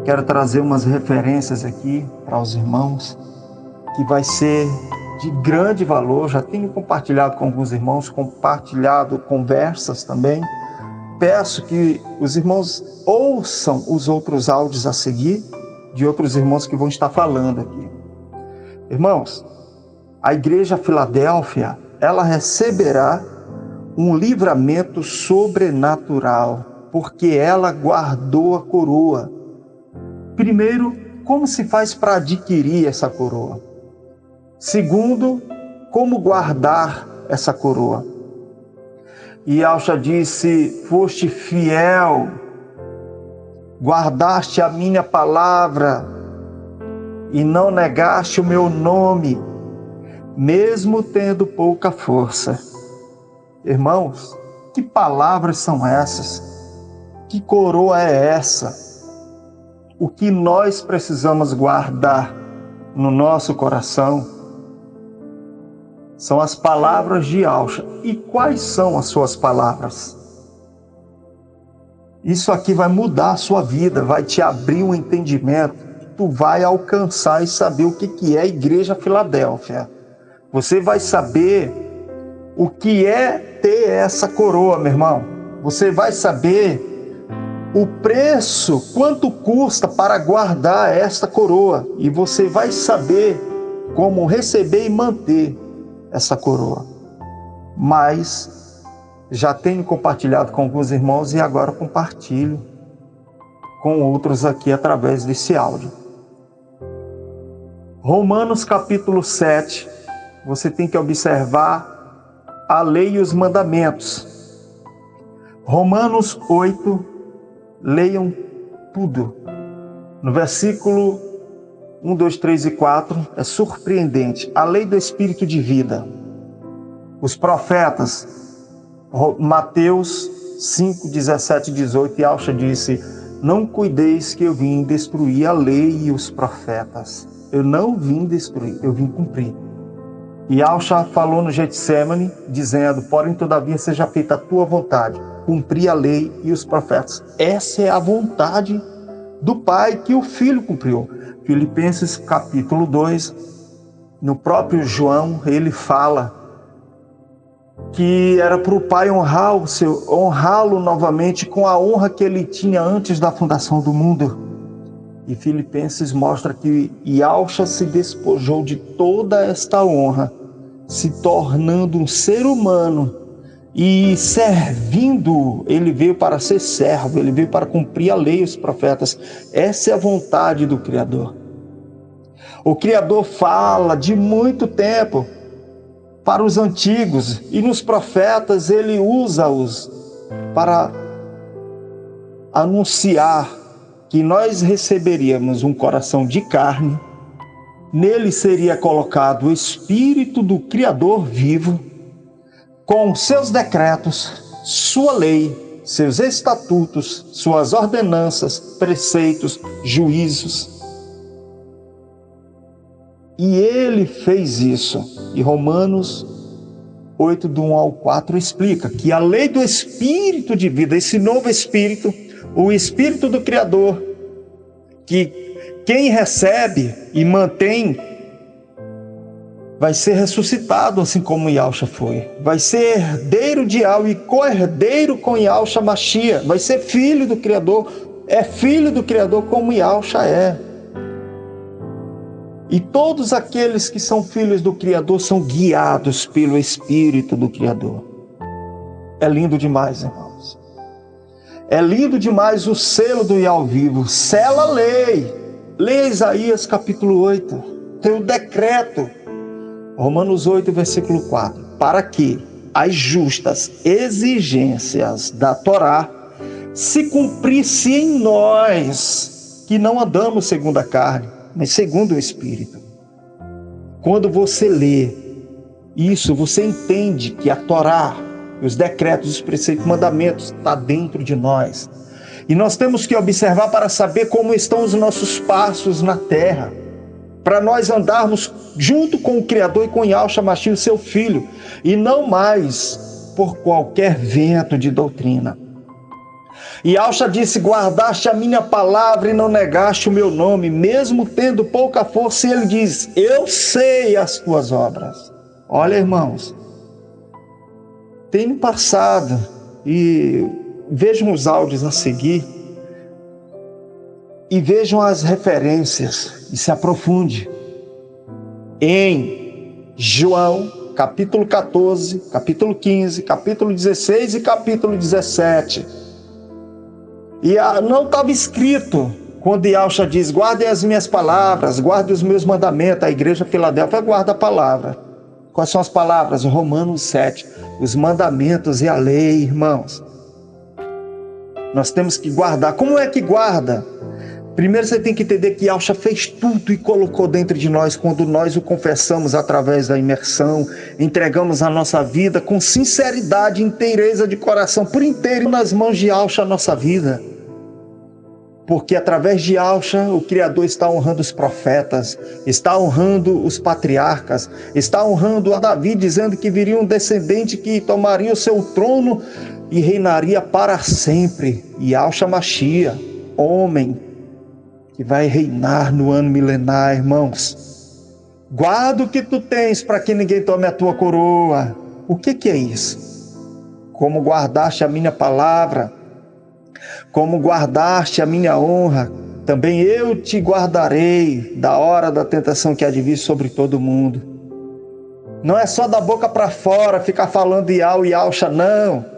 Quero trazer umas referências aqui para os irmãos, que vai ser de grande valor. Já tenho compartilhado com alguns irmãos, compartilhado conversas também. Peço que os irmãos ouçam os outros áudios a seguir, de outros irmãos que vão estar falando aqui. Irmãos, a igreja Filadélfia, ela receberá um livramento sobrenatural, porque ela guardou a coroa. Primeiro, como se faz para adquirir essa coroa? Segundo, como guardar essa coroa? E Yahshua disse: foste fiel, guardaste a minha palavra e não negaste o meu nome, mesmo tendo pouca força. Irmãos, que palavras são essas? Que coroa é essa? O que nós precisamos guardar no nosso coração são as palavras de Yahshua. E quais são as suas palavras? Isso aqui vai mudar a sua vida, vai te abrir um entendimento. Tu vai alcançar e saber o que é a igreja Filadélfia. Você vai saber o que é ter essa coroa, meu irmão. Você vai saber o preço, quanto custa para guardar esta coroa. E você vai saber como receber e manter essa coroa. Mas já tenho compartilhado com alguns irmãos e agora compartilho com outros aqui através desse áudio. Romanos capítulo 7, você tem que observar a lei e os mandamentos. Romanos 8, leiam tudo. No versículo 1, 2, 3 e 4, é surpreendente. A lei do Espírito de vida. Os profetas, Mateus 5, 17 e 18, Yahshua disse: não cuideis que eu vim destruir a lei e os profetas. Eu não vim destruir, eu vim cumprir. E Yahshua falou no Getsemane, dizendo: porém, todavia, seja feita a tua vontade, cumprir a lei e os profetas. Essa é a vontade do Pai que o Filho cumpriu. Filipenses capítulo 2, no próprio João, ele fala que era para o Pai honrá-lo novamente com a honra que ele tinha antes da fundação do mundo. E Filipenses mostra que Yahshua se despojou de toda esta honra, se tornando um ser humano e servindo. Ele veio para ser servo, ele veio para cumprir a lei e os profetas. Essa é a vontade do Criador. O Criador fala de muito tempo para os antigos, e nos profetas ele usa-os para anunciar que nós receberíamos um coração de carne, nele seria colocado o Espírito do Criador vivo, com seus decretos, sua lei, seus estatutos, suas ordenanças, preceitos, juízos. E ele fez isso. E Romanos 8, do 1 ao 4, explica que a lei do Espírito de vida, esse novo Espírito, o Espírito do Criador, que quem recebe e mantém, vai ser ressuscitado, assim como Yahshua foi. Vai ser herdeiro de Yahweh e co-herdeiro com Yahshua Mashiach. Vai ser filho do Criador. É filho do Criador como Yahshua é. E todos aqueles que são filhos do Criador são guiados pelo Espírito do Criador. É lindo demais, irmãos. É lindo demais o selo do Yahweh vivo. Sela a lei. Leia Isaías capítulo 8. Tem o decreto. Romanos 8, versículo 4. Para que as justas exigências da Torá se cumprissem em nós, que não andamos segundo a carne, mas segundo o Espírito. Quando você lê isso, você entende que a Torá, os decretos, os preceitos, mandamentos, está dentro de nós. E nós temos que observar para saber como estão os nossos passos na terra, para nós andarmos junto com o Criador e com Yahshua Mashiach, o seu Filho, e não mais por qualquer vento de doutrina. E Alcha disse: guardaste a minha palavra e não negaste o meu nome, mesmo tendo pouca força. E ele diz: eu sei as tuas obras. Olha, irmãos, tenho passado e vejam os áudios a seguir e vejam as referências e se aprofunde em João, capítulo 14, capítulo 15, capítulo 16 e capítulo 17. E não estava escrito quando Alcha diz: guardem as minhas palavras, guardem os meus mandamentos. A igreja de Filadélfia guarda a palavra. Quais são as palavras? Romanos 7, os mandamentos e a lei, irmãos. Nós temos que guardar. Como é que guarda? Primeiro você tem que entender que Alcha fez tudo e colocou dentro de nós quando nós o confessamos através da imersão, entregamos a nossa vida com sinceridade e inteireza de coração, por inteiro nas mãos de Alcha a nossa vida. Porque através de Alcha o Criador está honrando os profetas, está honrando os patriarcas, está honrando a Davi, dizendo que viria um descendente que tomaria o seu trono e reinaria para sempre. E Alcha Mashiach, homem, que vai reinar no ano milenar, irmãos. Guarda o que tu tens para que ninguém tome a tua coroa. O que é isso? Como guardaste a minha palavra, como guardaste a minha honra, também eu te guardarei da hora da tentação que há de vir sobre todo mundo. Não é só da boca para fora ficar falando Iau e Alcha, não.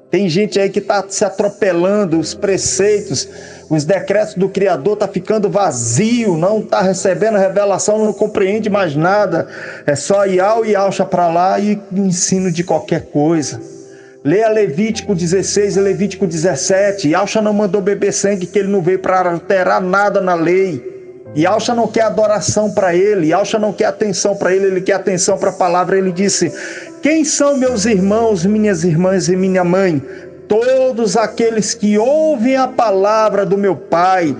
Tem gente aí que está se atropelando, os preceitos, os decretos do Criador está ficando vazio, não está recebendo revelação, não compreende mais nada. É só Iau e Alcha para lá e ensino de qualquer coisa. Leia Levítico 16 e Levítico 17. Alcha não mandou beber sangue, que ele não veio para alterar nada na lei. E Alcha não quer adoração para ele, Alcha não quer atenção para ele, ele quer atenção para a palavra. Ele disse: quem são meus irmãos, minhas irmãs e minha mãe? Todos aqueles que ouvem a palavra do meu Pai.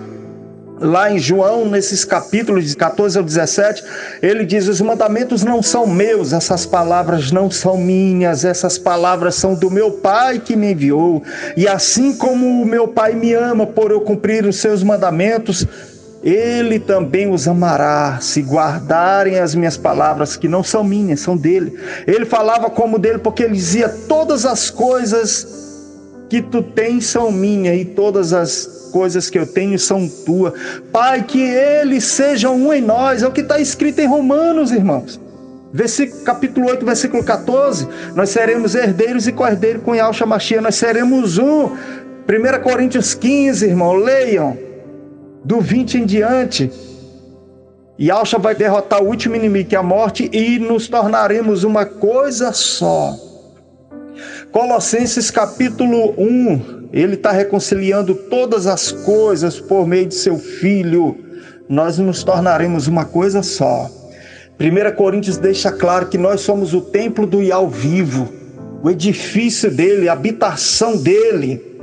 Lá em João, nesses capítulos de 14 ao 17, ele diz: os mandamentos não são meus, essas palavras não são minhas, essas palavras são do meu Pai que me enviou. E assim como o meu Pai me ama por eu cumprir os seus mandamentos, ele também os amará, se guardarem as minhas palavras, que não são minhas, são dele. Ele falava como dele, porque ele dizia: todas as coisas que tu tens são minhas, e todas as coisas que eu tenho são tua. Pai, que eles sejam um em nós. É o que está escrito em Romanos, irmãos. Capítulo 8, versículo 14. Nós seremos herdeiros e co-herdeiros com Alcha Mashiach. Nós seremos um. 1 Coríntios 15, irmão, leiam. Do 20 em diante. E Alcha vai derrotar o último inimigo, que é a morte, e nos tornaremos uma coisa só. Colossenses capítulo 1, ele está reconciliando todas as coisas por meio de seu Filho. Nós nos tornaremos uma coisa só. 1 Coríntios deixa claro que nós somos o templo do Iau vivo, o edifício dele, a habitação dele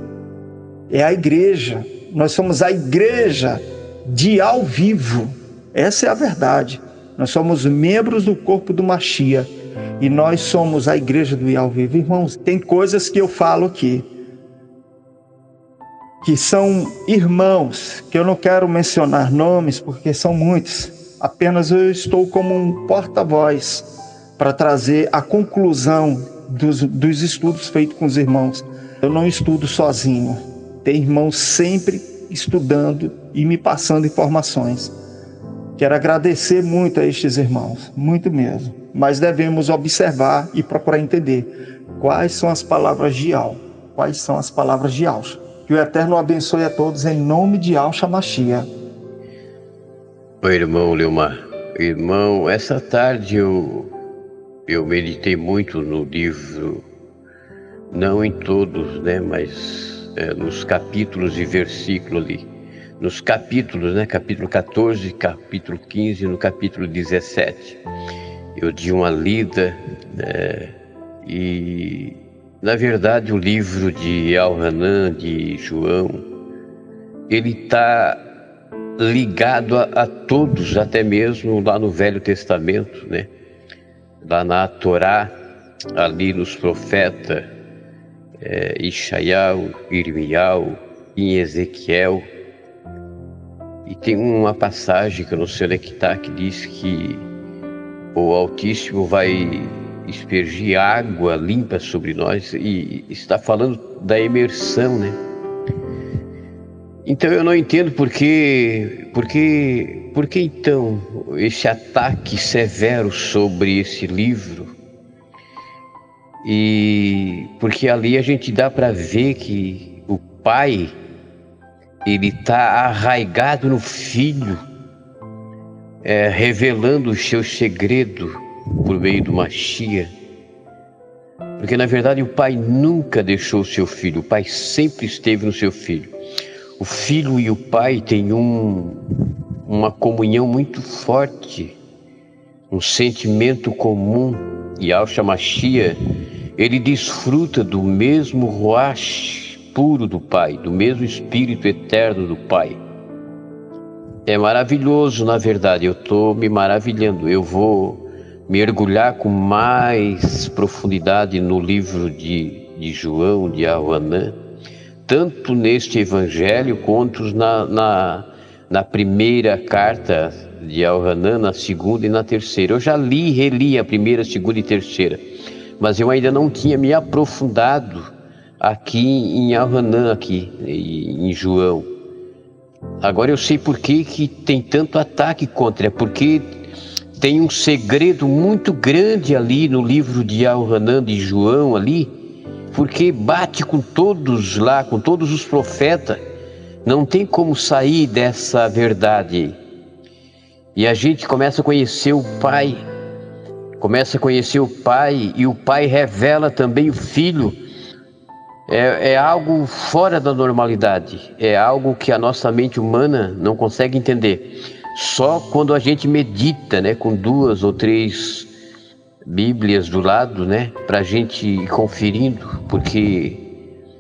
é a igreja. Nós somos a igreja de Iau vivo. Essa é a verdade. Nós somos membros do corpo do Mashiach. E nós somos a igreja do Iau vivo. Irmãos, tem coisas que eu falo aqui, que são irmãos, que eu não quero mencionar nomes, porque são muitos. Apenas eu estou como um porta-voz para trazer a conclusão dos estudos feitos com os irmãos. Eu não estudo sozinho. Tem irmãos sempre estudando e me passando informações. Quero agradecer muito a estes irmãos, muito mesmo. Mas devemos observar e procurar entender quais são as palavras de Iau, quais são as palavras de Alcha. Que o Eterno abençoe a todos em nome de Alcha Mashiach. Oi, irmão Leomar. Irmão, essa tarde eu meditei muito no livro, não em todos, né, mas nos capítulos e versículos ali. Nos capítulos, né, capítulo 14, capítulo 15, no capítulo 17. Eu dei uma lida, e na verdade o livro de Al-Hanan, de João, ele está ligado a todos, até mesmo lá no Velho Testamento, né? Lá na Torá, ali nos profetas, Ishaiau, Irmiau, em Ezequiel, e tem uma passagem que eu não sei onde é que está, que diz que o Altíssimo vai aspergir água limpa sobre nós, e está falando da imersão, né? Então eu não entendo por que então esse ataque severo sobre esse livro. E porque ali a gente dá para ver que o pai, ele está arraigado no filho, revelando o seu segredo por meio do Mashiach. Porque na verdade o pai nunca deixou o seu filho, o pai sempre esteve no seu filho. O filho e o pai têm uma comunhão muito forte, um sentimento comum. E Yahshua Mashiach, ele desfruta do mesmo Ruach puro do Pai, do mesmo Espírito eterno do Pai. É maravilhoso, na verdade, eu estou me maravilhando. Eu vou mergulhar com mais profundidade no livro de João, de Yohanan, tanto neste evangelho quanto na primeira carta de Yohanan, na segunda e na terceira. Eu já li e reli a primeira, segunda e terceira, mas eu ainda não tinha me aprofundado aqui em Yohanan, aqui em João. Agora eu sei por que tem tanto ataque contra, porque tem um segredo muito grande ali no livro de Yohanan, de João ali, porque bate com todos lá, com todos os profetas. Não tem como sair dessa verdade. E a gente começa a conhecer o Pai, e o Pai revela também o Filho. É algo fora da normalidade, é algo que a nossa mente humana não consegue entender. Só quando a gente medita, né, com 2 ou 3 Bíblias do lado, né, para a gente ir conferindo, porque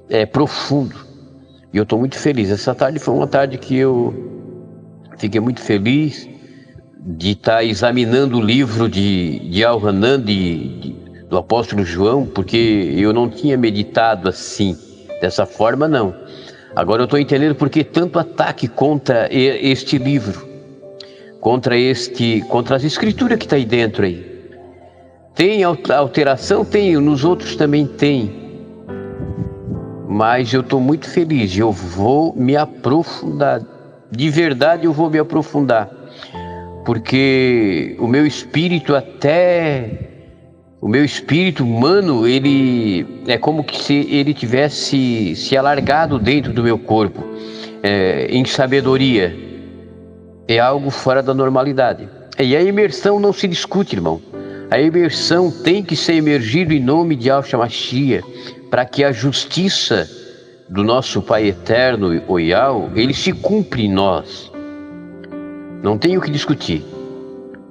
é profundo. E eu estou muito feliz. Essa tarde foi uma tarde que eu fiquei muito feliz de estar examinando o livro de Yohanan, do apóstolo João, porque eu não tinha meditado assim, dessa forma não. Agora eu estou entendendo por que tanto ataque contra este livro, contra as escrituras que está aí dentro aí. Tem alteração? Tem, nos outros também tem. Mas eu estou muito feliz, eu vou me aprofundar, de verdade eu vou me aprofundar, porque o meu espírito humano, ele é como que se ele tivesse se alargado dentro do meu corpo, em sabedoria. É algo fora da normalidade. E a imersão não se discute, irmão. A imersão tem que ser emergido em nome de Yahshua Mashiach, para que a justiça do nosso Pai Eterno, o Yahweh, ele se cumpra em nós. Não tem o que discutir.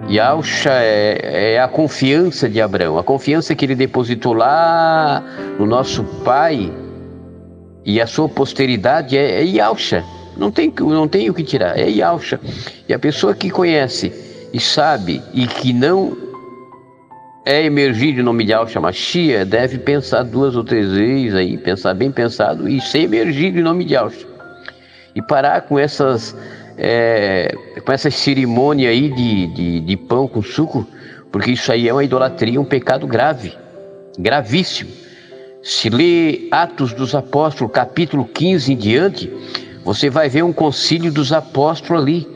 Yahshua é a confiança de Abraão, a confiança que ele depositou lá no nosso Pai, e a sua posteridade é Yahshua. Não tem o que tirar, é Yahshua. E a pessoa que conhece e sabe e que não é emergido em nome de Yahshua Mashiach, deve pensar 2 ou 3 vezes aí, pensar bem pensado e ser emergido em nome de Yahshua. E parar com essas cerimônias aí de pão com suco, porque isso aí é uma idolatria, um pecado grave, gravíssimo. Se lê Atos dos Apóstolos, capítulo 15 em diante, você vai ver um concílio dos apóstolos ali,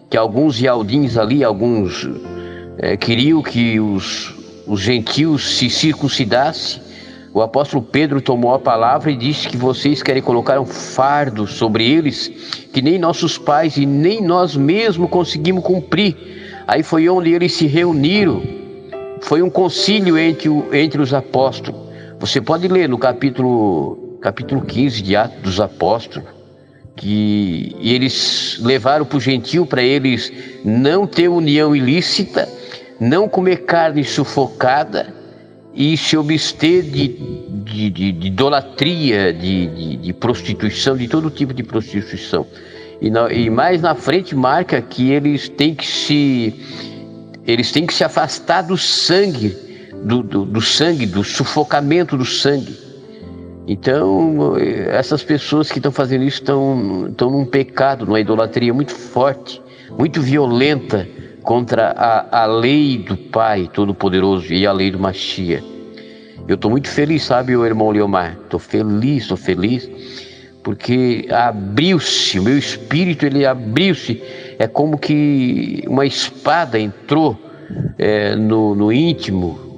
que alguns ialdins ali, alguns queriam que os gentios se circuncidassem. O apóstolo Pedro tomou a palavra e disse que vocês querem colocar um fardo sobre eles que nem nossos pais e nem nós mesmos conseguimos cumprir. Aí foi onde eles se reuniram, foi um concílio entre os apóstolos. Você pode ler no capítulo 15 de Atos dos Apóstolos, que eles levaram para o gentio para eles não ter união ilícita, não comer carne sufocada e se abster de idolatria, de prostituição, de todo tipo de prostituição. E mais na frente marca que eles têm que se afastar do sangue, do sangue, do sufocamento do sangue. Então, essas pessoas que estão fazendo isso estão num pecado, numa idolatria muito forte, muito violenta contra a lei do Pai Todo-Poderoso e a lei do Mashiach. Eu estou muito feliz, sabe, o irmão Leomar? Estou feliz, porque abriu-se, o meu espírito, ele abriu-se. É como que uma espada entrou no íntimo,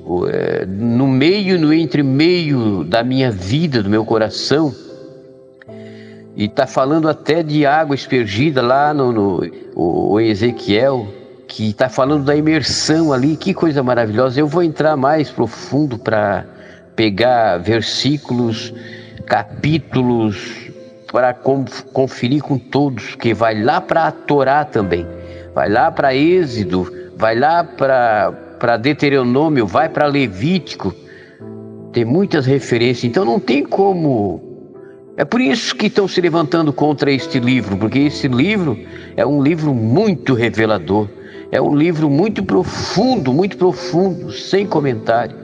no meio, no entremeio da minha vida, do meu coração, e está falando até de água aspergida lá o Ezequiel, que está falando da imersão ali. Que coisa maravilhosa. Eu vou entrar mais profundo para pegar versículos, capítulos, para conferir com todos, que vai lá para a Torá também, vai lá para Êxodo, vai lá para Deuteronômio, vai para Levítico. Tem muitas referências, então não tem como. É por isso que estão se levantando contra este livro, porque esse livro é um livro muito revelador, é um livro muito profundo, sem comentário.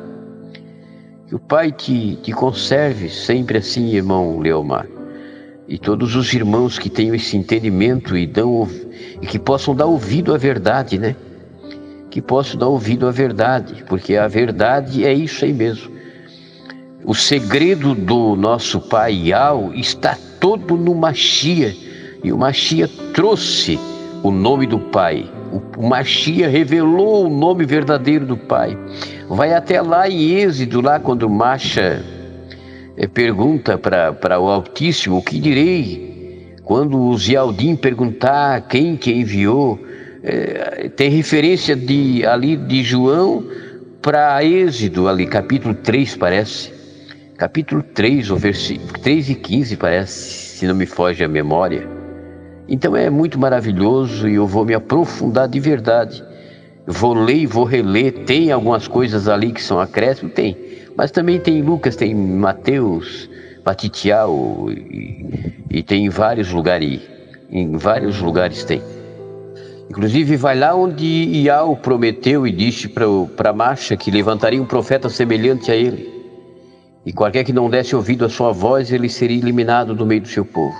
Que o Pai te conserve sempre assim, irmão Leomar, e todos os irmãos que tenham esse entendimento e que possam dar ouvido à verdade, né? Que possam dar ouvido à verdade, porque a verdade é isso aí mesmo. O segredo do nosso Pai Yahweh está todo no Mashiach, e o Mashiach trouxe o nome do Pai. O Mashiach revelou o nome verdadeiro do Pai. Vai até lá em Êxodo, lá quando Masha pergunta para o Altíssimo: o que direi? Quando o Zialdim perguntar quem te enviou, tem referência ali de João para Êxodo, ali capítulo 3 parece. Capítulo 3, o versículo 3 e 15 parece, se não me foge a memória. Então é muito maravilhoso e eu vou me aprofundar de verdade. Vou ler e vou reler. Tem algumas coisas ali que são acréscimo? Tem. Mas também tem Lucas, tem Mateus, Matitial e tem em vários lugares. Em vários lugares tem. Inclusive vai lá onde Iau prometeu e disse para Masha que levantaria um profeta semelhante a ele. E qualquer que não desse ouvido à sua voz, ele seria eliminado do meio do seu povo.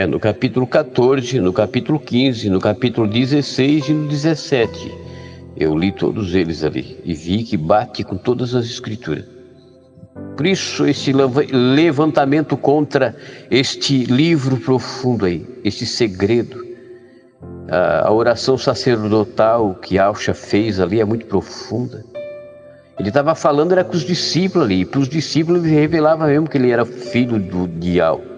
No capítulo 14, no capítulo 15, no capítulo 16 e no 17. Eu li todos eles ali e vi que bate com todas as escrituras. Por isso, esse levantamento contra este livro profundo aí, este segredo. A oração sacerdotal que Alcha fez ali é muito profunda. Ele estava falando, era com os discípulos ali, e para os discípulos ele revelava mesmo que ele era filho de Yahweh.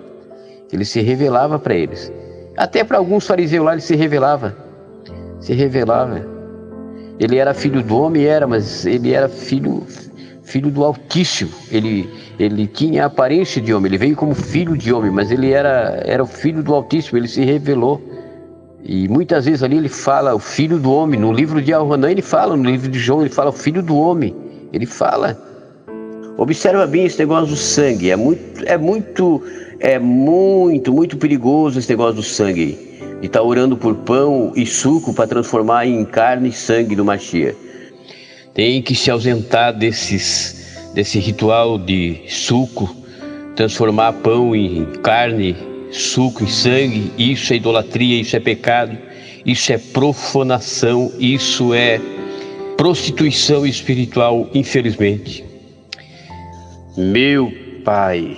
Ele se revelava para eles. Até para alguns fariseus lá ele se revelava. Ele era filho do homem, mas ele era filho do Altíssimo. Ele tinha a aparência de homem, ele veio como filho de homem, mas ele era o filho do Altíssimo, ele se revelou. E muitas vezes ali ele fala o filho do homem. No livro de Al-Hanan ele fala, no livro de João ele fala o filho do homem. Ele fala. Observa bem esse negócio do sangue. É muito perigoso esse negócio do sangue. De estar orando por pão e suco para transformar em carne e sangue do Mashiach. Tem que se ausentar desse ritual de suco, transformar pão em carne, suco em sangue. Isso é idolatria, isso é pecado, isso é profanação, isso é prostituição espiritual, infelizmente. Meu Pai,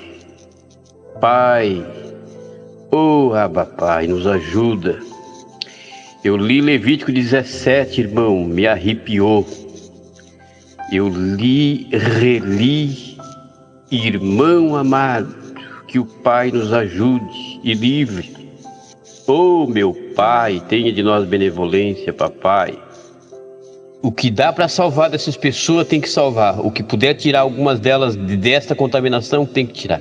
Abba Pai, nos ajuda. Eu li Levítico 17, irmão, me arrepiou. Eu reli, irmão amado, que o Pai nos ajude e livre. Meu Pai, tenha de nós benevolência, papai. O que dá para salvar dessas pessoas tem que salvar. O que puder tirar algumas delas desta contaminação tem que tirar.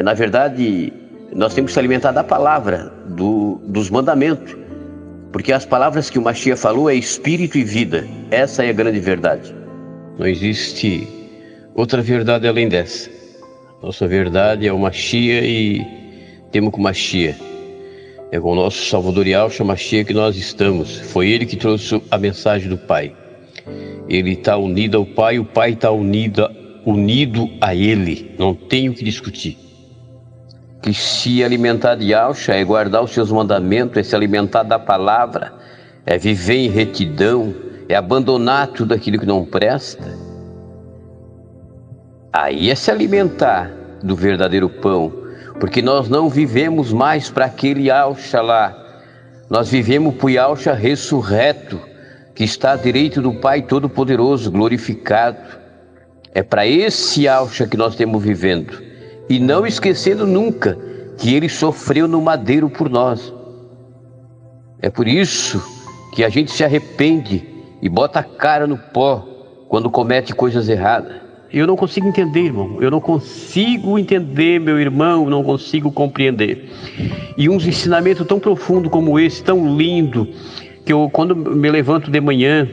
Na verdade, nós temos que se alimentar da palavra, dos mandamentos. Porque as palavras que o Mashiach falou é espírito e vida. Essa é a grande verdade. Não existe outra verdade além dessa. Nossa verdade é o Mashiach e temos com o Mashiach. É com o nosso Salvador Yahshua Mashiach que nós estamos. Foi ele que trouxe a mensagem do Pai. Ele está unido ao Pai, o Pai está unido unido a Ele, não tenho que discutir. Que se alimentar de Yahshua é guardar os seus mandamentos, é se alimentar da palavra, é viver em retidão, é abandonar tudo aquilo que não presta. Aí é se alimentar do verdadeiro pão, porque nós não vivemos mais para aquele Yahshua lá, nós vivemos para o Yahshua ressurreto, que está à direita do Pai Todo-Poderoso, glorificado. É para esse Yahshua que nós estamos vivendo, e não esquecendo nunca que Ele sofreu no madeiro por nós. É por isso que a gente se arrepende e bota a cara no pó quando comete coisas erradas. Eu não consigo entender, irmão. Eu não consigo entender, meu irmão, não consigo compreender. E uns ensinamentos tão profundos como esse, tão lindo, que eu, quando me levanto de manhã,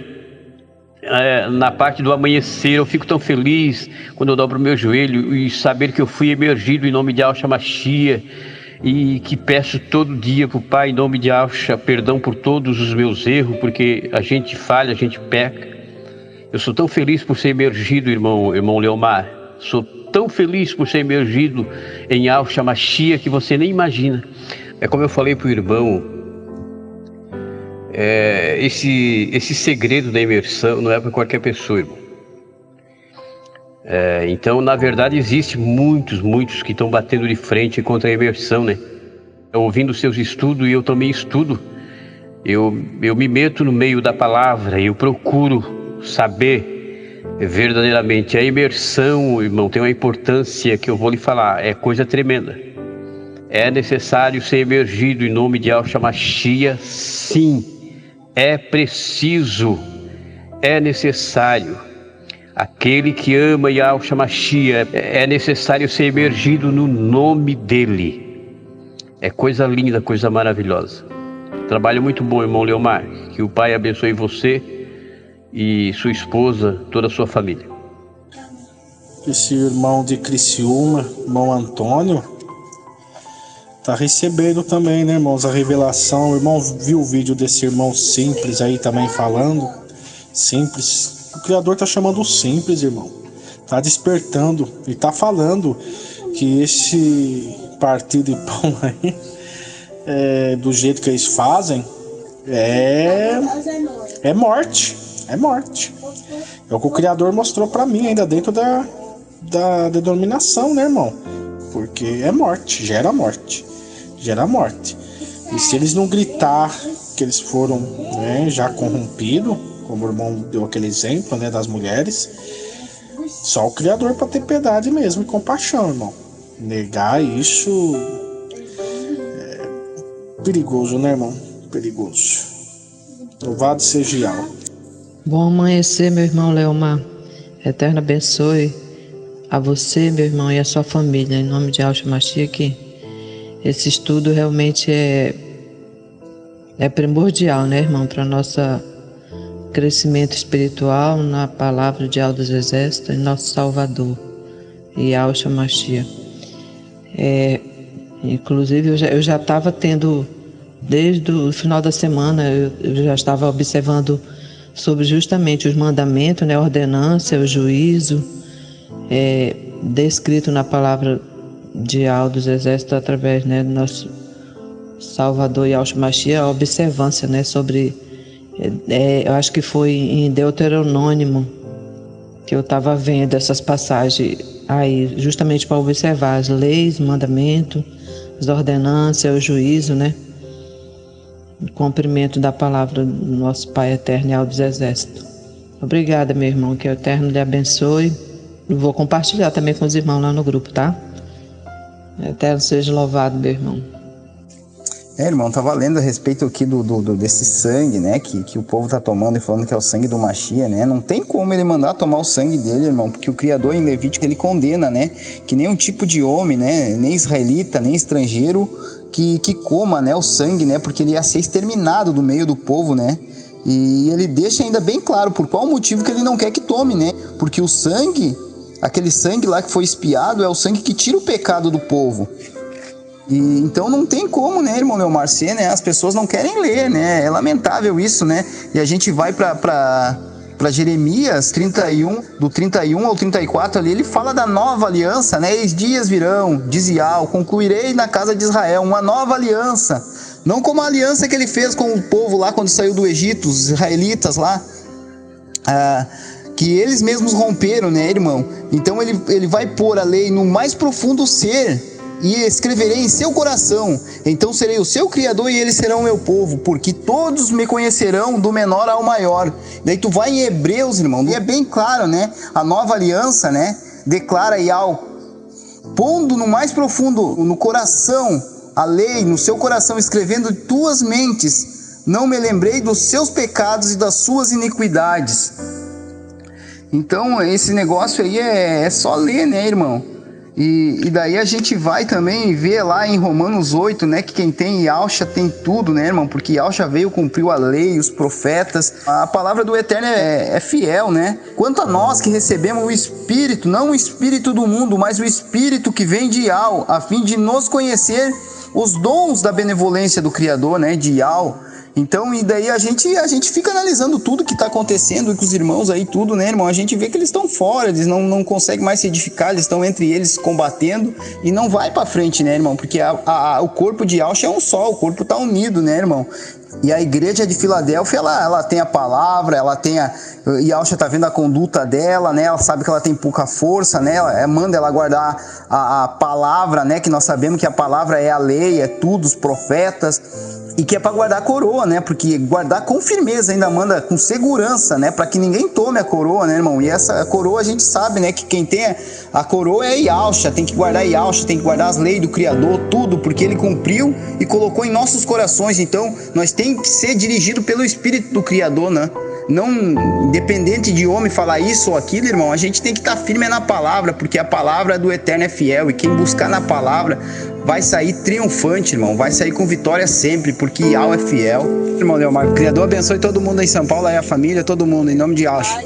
na parte do amanhecer, eu fico tão feliz quando eu dobro o meu joelho e saber que eu fui emergido em nome de Yahshua Mashiach, e que peço todo dia para o Pai, em nome de Yahshua, perdão por todos os meus erros, porque a gente falha, a gente peca. Eu sou tão feliz por ser emergido, irmão Leomar. Sou tão feliz por ser emergido em Yahshua Mashiach que você nem imagina. É como eu falei para o irmão, esse segredo da imersão não é para qualquer pessoa, irmão. Então, na verdade, existe muitos que estão batendo de frente contra a imersão, né? Ouvindo seus estudos, e eu também estudo, eu me meto no meio da palavra, eu procuro saber verdadeiramente. A imersão, irmão, tem uma importância que eu vou lhe falar, é coisa tremenda. É necessário ser emergido em nome de Yahshua Mashiach, sim, é preciso, é necessário. Aquele que ama Yahshua Mashiach, é necessário ser emergido no nome dele. É coisa linda, coisa maravilhosa. Trabalho muito bom, irmão Leomar. Que o Pai abençoe você e sua esposa, toda a sua família. Esse irmão de Criciúma, irmão Antônio, tá recebendo também, né, irmãos, a revelação. O irmão viu o vídeo desse irmão Simples aí também falando. Simples. O Criador tá chamando o Simples, irmão. Tá despertando e tá falando que esse partido de pão aí, do jeito que eles fazem, é morte. É morte. É o que o Criador mostrou pra mim ainda dentro da denominação, né, irmão? Porque é morte, gera morte. Gera morte. E se eles não gritar que eles foram, né, já corrompidos, como o irmão deu aquele exemplo, né, das mulheres, só o Criador para ter piedade mesmo e compaixão, irmão. Negar isso é perigoso, né, irmão? Perigoso. Louvado seja Yahweh. Bom amanhecer, meu irmão Leomar. Eterno abençoe a você, meu irmão, e a sua família, em nome de Yahshua Mashiach. Esse estudo realmente é primordial, né, irmão, para nosso crescimento espiritual na palavra de Yahweh dos Exércitos, nosso Salvador, e Yahshua Mashiach. Inclusive, eu já estava tendo, desde o final da semana, eu já estava observando sobre justamente os mandamentos, né, a ordenança, o juízo, descrito na palavra de Yahweh dos Exércitos através, né, do nosso Salvador Yahshua Mashiach, a observância, né, sobre, eu acho que foi em Deuteronômio que eu estava vendo essas passagens aí, justamente para observar as leis, o mandamento, as ordenanças, o juízo, né, o cumprimento da palavra do nosso Pai Eterno Yahweh dos Exércitos. Obrigada, meu irmão, que o Eterno lhe abençoe. Eu vou compartilhar também com os irmãos lá no grupo, tá? Eterno seja louvado, meu irmão. Irmão, tava lendo a respeito aqui desse sangue, né, que o povo tá tomando e falando que é o sangue do Mashiach, né, não tem como ele mandar tomar o sangue dele, irmão, porque o Criador em Levítico, ele condena, né, que nenhum tipo de homem, né, nem israelita, nem estrangeiro, que coma, né, o sangue, né, porque ele ia ser exterminado do meio do povo, né, e ele deixa ainda bem claro por qual motivo que ele não quer que tome, né, porque o sangue, aquele sangue lá que foi expiado, é o sangue que tira o pecado do povo. E então não tem como, né, irmão Leomar, ser, né, as pessoas não querem ler, né, é lamentável isso, né, e a gente vai para para Jeremias 31, do 31 ao 34 ali, ele fala da nova aliança, né? Eis dias virão, diz Yahweh, concluirei na casa de Israel uma nova aliança, não como a aliança que ele fez com o povo lá quando saiu do Egito, os israelitas lá, que eles mesmos romperam, né, irmão? Então ele vai pôr a lei no mais profundo ser, e escreverei em seu coração, então serei o seu criador e eles serão meu povo, porque todos me conhecerão do menor ao maior. Daí tu vai em Hebreus, irmão, e é bem claro, né? A nova aliança, né? Declara Yahweh, pondo no mais profundo, no coração, a lei, no seu coração, escrevendo tuas mentes, não me lembrei dos seus pecados e das suas iniquidades. Então esse negócio aí é só ler, né, irmão? E daí a gente vai também ver lá em Romanos 8, né, que quem tem Yahshua tem tudo, né, irmão? Porque Yahshua veio, cumpriu a lei, os profetas. A palavra do Eterno é fiel, né? Quanto a nós que recebemos o Espírito, não o Espírito do mundo, mas o Espírito que vem de Yahweh, a fim de nos conhecer os dons da benevolência do Criador, né, de Yahweh. Então, e daí a gente fica analisando tudo que está acontecendo com os irmãos aí, tudo, né, irmão? A gente vê que eles estão fora, eles não conseguem mais se edificar, eles estão entre eles combatendo e não vai para frente, né, irmão? Porque o corpo de Yahshua é um só, o corpo está unido, né, irmão? E a igreja de Filadélfia, ela tem a palavra, ela tem Yahshua está vendo a conduta dela, né? Ela sabe que ela tem pouca força, né? Manda ela guardar a palavra, né? Que nós sabemos que a palavra é a lei, é tudo, os profetas. E que é para guardar a coroa, né? Porque guardar com firmeza, ainda manda com segurança, né? Para que ninguém tome a coroa, né, irmão? E essa coroa a gente sabe, né? Que quem tem a coroa é Yahshua, tem que guardar Yahshua, tem que guardar as leis do Criador, tudo, porque ele cumpriu e colocou em nossos corações. Então, nós tem que ser dirigido pelo Espírito do Criador, né? Não, independente de homem falar isso ou aquilo, irmão, a gente tem que estar firme na palavra, porque a palavra do Eterno é fiel, e quem buscar na palavra vai sair triunfante, irmão, vai sair com vitória sempre, porque Yahweh é fiel. Irmão Leomar, o Criador abençoe todo mundo aí em São Paulo, aí a família, todo mundo, em nome de Yahshua.